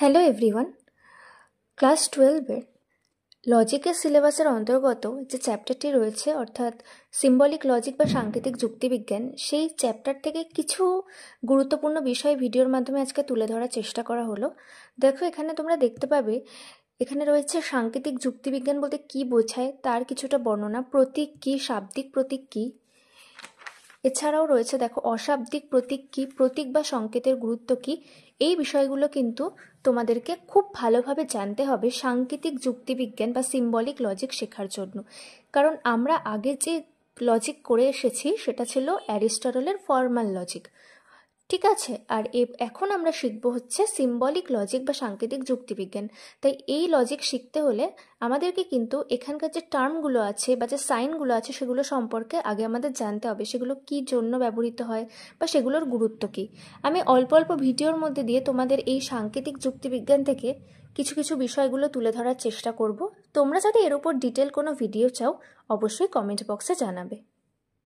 Hello everyone, class 12-এর লজিকের সিলেবাসের অন্তর্গত যে চ্যাপ্টারটি রয়েছে অর্থাৎ সিম্বলিক লজিক বা সাংকেতিক যুক্তিবিজ্ঞান, সেই চ্যাপ্টার থেকে কিছু গুরুত্বপূর্ণ বিষয় ভিডিওর মাধ্যমে আজকে তুলে ধরার চেষ্টা করা হলো। দেখো, এখানে তোমরা দেখতে পাবে এখানে রয়েছে সাংকেতিক যুক্তিবিজ্ঞান বলতে কী বোঝায় তার কিছুটা বর্ণনা, প্রতীক কী, শাব্দিক প্রতীক কী, এছাড়াও রয়েছে দেখো অশাব্দিক প্রতীক কী, প্রতীক বা সংকেতের গুরুত্ব কী। এই বিষয়গুলো কিন্তু তোমাদেরকে খুব ভালোভাবে জানতে হবে সাংকেতিক যুক্তিবিজ্ঞান বা সিম্বলিক লজিক শেখার জন্য। কারণ আমরা আগে যে লজিক করে এসেছি সেটা ছিল অ্যারিস্টটলের ফর্মাল লজিক, ঠিক আছে। আর এখন আমরা শিখবো হচ্ছে সিম্বলিক লজিক বা সাংকেতিক যুক্তিবিজ্ঞান। তাই এই লজিক শিখতে হলে আমাদেরকে কিন্তু এখানকার যে টার্মগুলো আছে বা যে সাইনগুলো আছে সেগুলো সম্পর্কে আগে আমাদের জানতে হবে, সেগুলো কী জন্য ব্যবহৃত হয় বা সেগুলোর গুরুত্ব কী। আমি অল্প অল্প ভিডিওর মধ্যে দিয়ে তোমাদের এই সাংকেতিক যুক্তিবিজ্ঞান থেকে কিছু কিছু বিষয়গুলো তুলে ধরার চেষ্টা করব। তোমরা যদি এর উপর ডিটেল কোনো ভিডিও চাও অবশ্যই কমেন্ট বক্সে জানাবে।